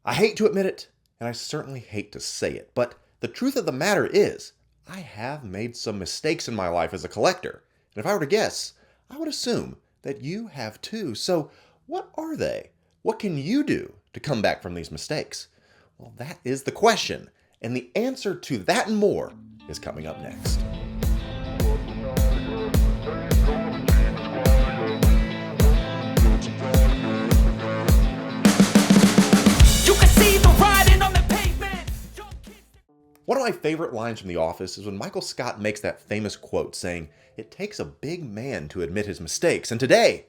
I hate to admit it, and I certainly hate to say it, but the truth of the matter is, I have made some mistakes in my life as a collector. And if I were to guess, I would assume that you have too. So, what are they? What can you do to come back from these mistakes? Well, that is the question, and the answer to that and more is coming up next. One of my favorite lines from The Office is when Michael Scott makes that famous quote saying, "It takes a big man to admit his mistakes, and today,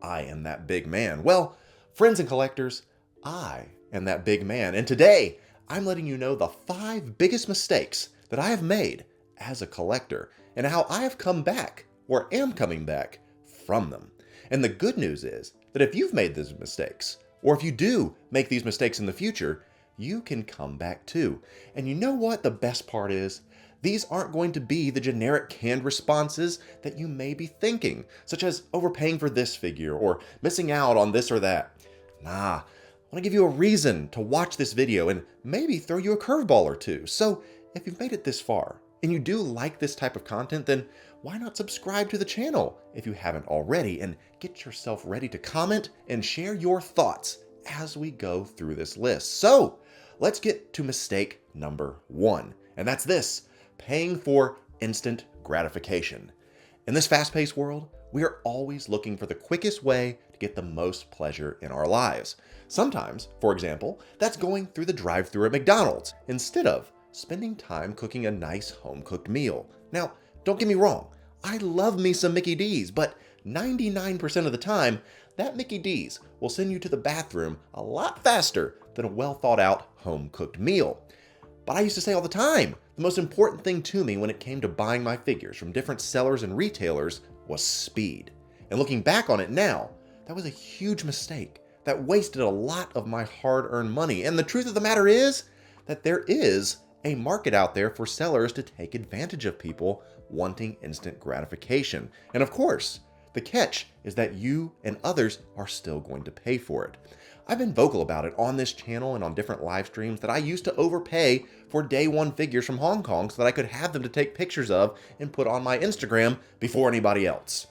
I am that big man." Well, friends and collectors, I am that big man, and today, I'm letting you know the 5 biggest mistakes that I have made as a collector, and how I have come back, or am coming back, from them. And the good news is that if you've made these mistakes, or if you do make these mistakes in the future, you can come back too. And you know what the best part is? These aren't going to be the generic canned responses that you may be thinking, such as overpaying for this figure or missing out on this or that. Nah, I want to give you a reason to watch this video and maybe throw you a curveball or two. So if you've made it this far and you do like this type of content, then why not subscribe to the channel if you haven't already, and get yourself ready to comment and share your thoughts as we go through this list. So let's get to mistake number 1, and that's this: paying for instant gratification. In this fast-paced world, we are always looking for the quickest way to get the most pleasure in our lives. Sometimes, for example, that's going through the drive-thru at McDonald's instead of spending time cooking a nice home-cooked meal. Now, don't get me wrong, I love me some Mickey D's, but 99% of the time, that Mickey D's will send you to the bathroom a lot faster than a well-thought-out home-cooked meal. But I used to say all the time, the most important thing to me when it came to buying my figures from different sellers and retailers was speed. And looking back on it now, that was a huge mistake that wasted a lot of my hard-earned money. And the truth of the matter is that there is a market out there for sellers to take advantage of people wanting instant gratification. And of course, the catch is that you and others are still going to pay for it. I've been vocal about it on this channel and on different live streams that I used to overpay for day one figures from Hong Kong so that I could have them to take pictures of and put on my Instagram before anybody else.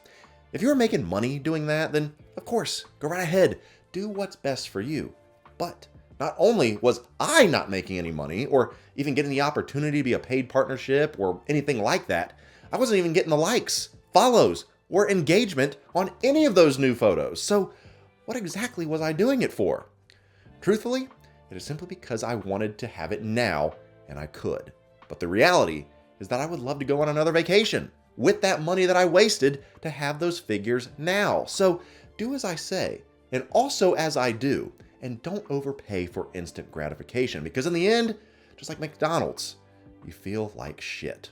If you're making money doing that, then of course, go right ahead, do what's best for you. But not only was I not making any money or even getting the opportunity to be a paid partnership or anything like that, I wasn't even getting the likes, follows, or engagement on any of those new photos. So what exactly was I doing it for? Truthfully, it is simply because I wanted to have it now, and I could. But the reality is that I would love to go on another vacation with that money that I wasted to have those figures now. So do as I say, and also as I do, and don't overpay for instant gratification, because in the end, just like McDonald's, you feel like shit.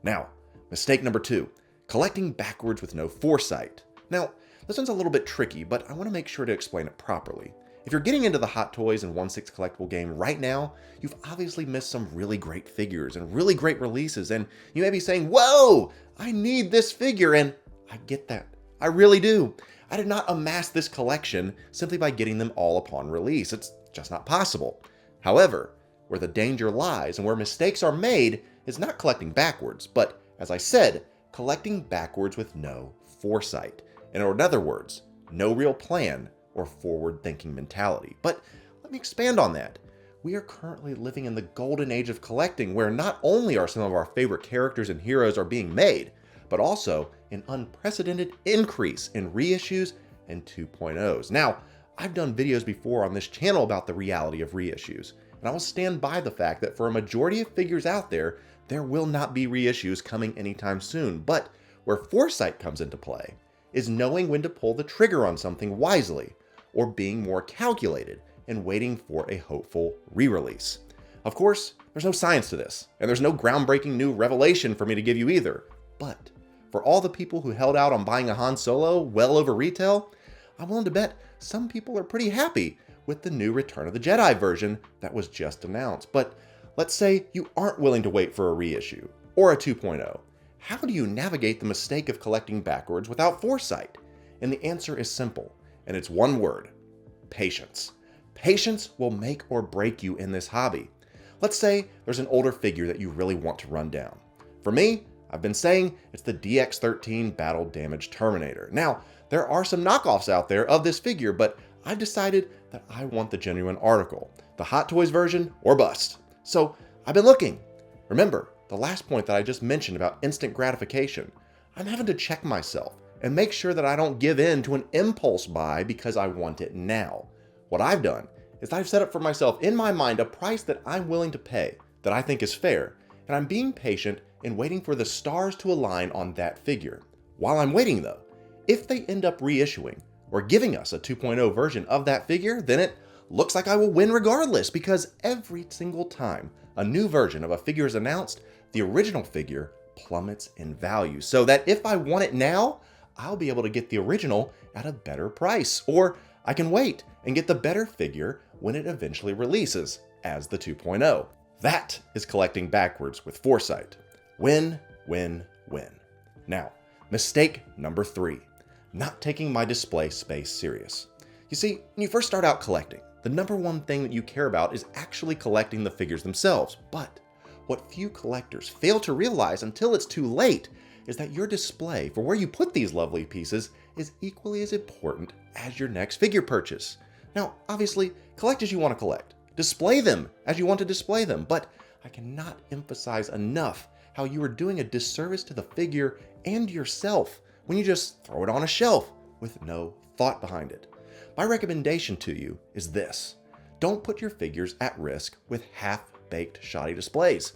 Now, mistake number 2, collecting backwards with no foresight. Now, this one's a little bit tricky, but I want to make sure to explain it properly. If you're getting into the Hot Toys and 1/6 collectible game right now, you've obviously missed some really great figures and really great releases, and you may be saying, "Whoa, I need this figure," and I get that. I really do. I did not amass this collection simply by getting them all upon release. It's just not possible. However, where the danger lies and where mistakes are made is not collecting backwards, but, as I said, collecting backwards with no foresight. And in other words, no real plan or forward-thinking mentality. But let me expand on that. We are currently living in the golden age of collecting, where not only are some of our favorite characters and heroes are being made, but also an unprecedented increase in reissues and 2.0s. Now, I've done videos before on this channel about the reality of reissues, and I will stand by the fact that for a majority of figures out there, there will not be reissues coming anytime soon. But where foresight comes into play is knowing when to pull the trigger on something wisely, or being more calculated and waiting for a hopeful re-release. Of course, there's no science to this, and there's no groundbreaking new revelation for me to give you either. But for all the people who held out on buying a Han Solo well over retail, I'm willing to bet some people are pretty happy with the new Return of the Jedi version that was just announced. But let's say you aren't willing to wait for a reissue or a 2.0. How do you navigate the mistake of collecting backwards without foresight? And the answer is simple, and it's one word: patience. Patience will make or break you in this hobby. Let's say there's an older figure that you really want to run down. For me, I've been saying it's the DX13 Battle Damage Terminator. Now, there are some knockoffs out there of this figure, but I've decided that I want the genuine article, the Hot Toys version or bust. So I've been looking. Remember, the last point that I just mentioned about instant gratification. I'm having to check myself and make sure that I don't give in to an impulse buy because I want it now. What I've done is I've set up for myself in my mind a price that I'm willing to pay, that I think is fair, and I'm being patient in waiting for the stars to align on that figure. While I'm waiting though, if they end up reissuing or giving us a 2.0 version of that figure, then it looks like I will win regardless, because every single time a new version of a figure is announced, the original figure plummets in value, so that if I want it now, I'll be able to get the original at a better price, or I can wait and get the better figure when it eventually releases as the 2.0. That is collecting backwards with foresight. Win, win, win. Now, mistake number 3, not taking my display space serious. You see, when you first start out collecting, the number one thing that you care about is actually collecting the figures themselves. But what few collectors fail to realize until it's too late is that your display for where you put these lovely pieces is equally as important as your next figure purchase. Now, obviously, collect as you want to collect. Display them as you want to display them, but I cannot emphasize enough how you are doing a disservice to the figure and yourself when you just throw it on a shelf with no thought behind it. My recommendation to you is this: don't put your figures at risk with half-baked shoddy displays.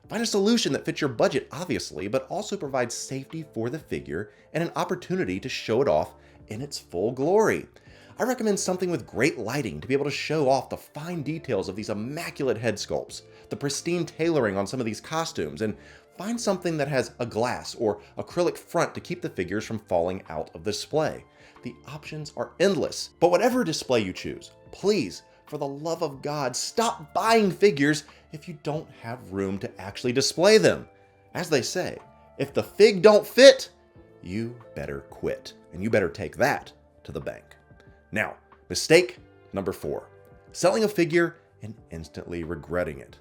Find a solution that fits your budget, obviously, but also provides safety for the figure and an opportunity to show it off in its full glory. I recommend something with great lighting to be able to show off the fine details of these immaculate head sculpts, the pristine tailoring on some of these costumes, and find something that has a glass or acrylic front to keep the figures from falling out of the display. The options are endless, but whatever display you choose, please, for the love of God, stop buying figures if you don't have room to actually display them. As they say, if the fig don't fit, you better quit, and you better take that to the bank. Now, mistake number 4, selling a figure and instantly regretting it.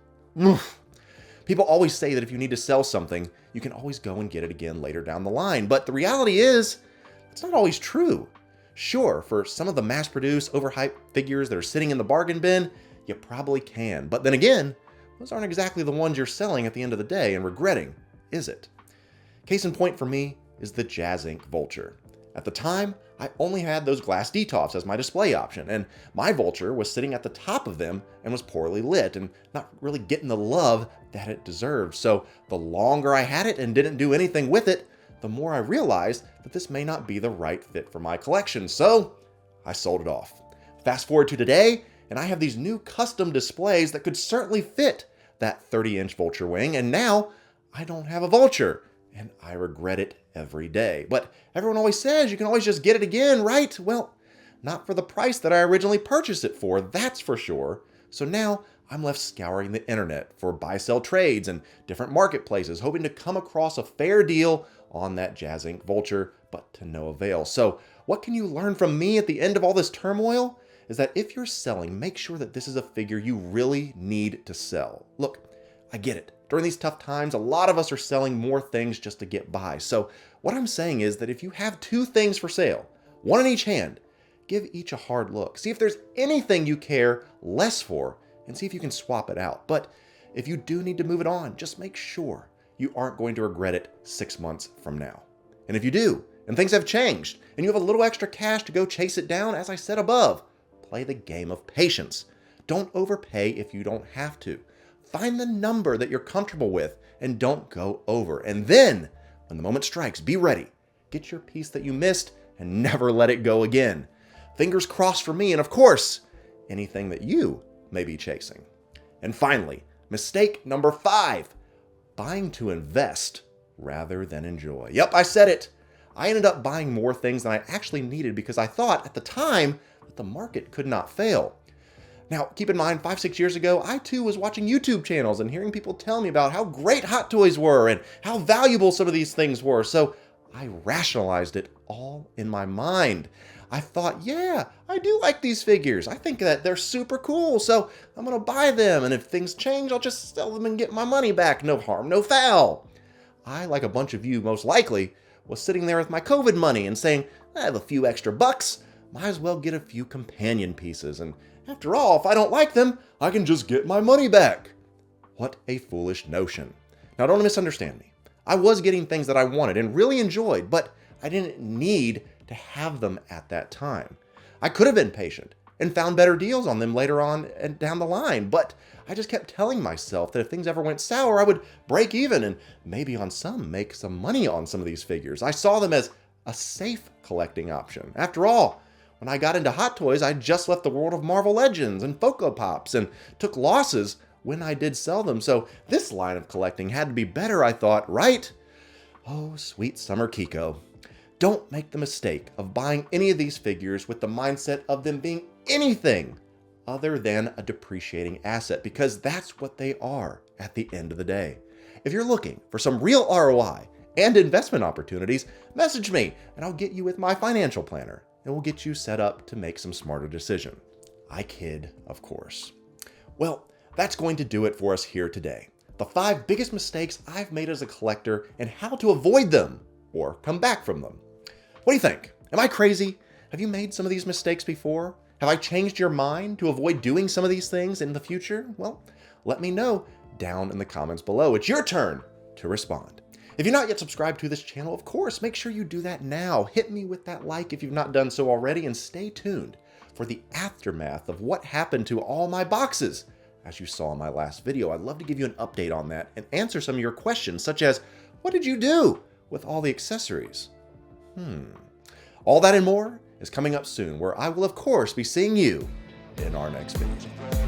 People always say that if you need to sell something, you can always go and get it again later down the line, but the reality is, it's not always true. Sure, for some of the mass-produced, overhyped figures that are sitting in the bargain bin, you probably can, but then again, those aren't exactly the ones you're selling at the end of the day and regretting, is it? Case in point for me is the Jazz Inc. Vulture. At the time, I only had those glass detofs as my display option, and my Vulture was sitting at the top of them and was poorly lit and not really getting the love that it deserved. So the longer I had it and didn't do anything with it, the more I realized that this may not be the right fit for my collection, so I sold it off. Fast forward to today, and I have these new custom displays that could certainly fit that 30-inch Vulture wing, and now I don't have a Vulture, and I regret it every day. But everyone always says you can always just get it again, right? Well, not for the price that I originally purchased it for, that's for sure. So now I'm left scouring the internet for buy-sell trades and different marketplaces, hoping to come across a fair deal on that Jazz Inc. Vulture, but to no avail. So what can you learn from me at the end of all this turmoil? Is that if you're selling, make sure that this is a figure you really need to sell. Look, I get it. During these tough times, a lot of us are selling more things just to get by. So what I'm saying is that if you have 2 things for sale, one in each hand, give each a hard look. See if there's anything you care less for and see if you can swap it out. But if you do need to move it on, just make sure you aren't going to regret it 6 months from now. And if you do, and things have changed, and you have a little extra cash to go chase it down, as I said above, play the game of patience. Don't overpay if you don't have to. Find the number that you're comfortable with and don't go over. And then, when the moment strikes, be ready. Get your piece that you missed and never let it go again. Fingers crossed for me, and of course, anything that you may be chasing. And finally, mistake number 5, buying to invest rather than enjoy. Yep, I said it. I ended up buying more things than I actually needed because I thought at the time that the market could not fail. Now, keep in mind, 5-6 years ago, I too was watching YouTube channels and hearing people tell me about how great Hot Toys were and how valuable some of these things were. So I rationalized it all in my mind. I thought, yeah, I do like these figures. I think that they're super cool, so I'm gonna buy them, and if things change, I'll just sell them and get my money back. No harm, no foul. I, like a bunch of you most likely, was sitting there with my COVID money and saying, I have a few extra bucks, might as well get a few companion pieces, and after all, if I don't like them, I can just get my money back. What a foolish notion. Now don't misunderstand me. I was getting things that I wanted and really enjoyed, but I didn't need to have them at that time. I could have been patient and found better deals on them later on and down the line, but I just kept telling myself that if things ever went sour, I would break even and maybe on some make some money on some of these figures. I saw them as a safe collecting option. After all, when I got into Hot Toys, I just left the world of Marvel Legends and Funko Pops and took losses when I did sell them, so this line of collecting had to be better, I thought, right? Oh, sweet summer Kiko. Don't make the mistake of buying any of these figures with the mindset of them being anything other than a depreciating asset, because that's what they are at the end of the day. If you're looking for some real ROI and investment opportunities, message me and I'll get you with my financial planner and we'll get you set up to make some smarter decision. I kid, of course. Well, that's going to do it for us here today. The 5 biggest mistakes I've made as a collector and how to avoid them or come back from them. What do you think? Am I crazy? Have you made some of these mistakes before? Have I changed your mind to avoid doing some of these things in the future? Well, let me know down in the comments below. It's your turn to respond. If you're not yet subscribed to this channel, of course, make sure you do that now. Hit me with that like if you've not done so already, and stay tuned for the aftermath of what happened to all my boxes. As you saw in my last video, I'd love to give you an update on that and answer some of your questions, such as, what did you do with all the accessories? All that and more is coming up soon, where I will, of course, be seeing you in our next video.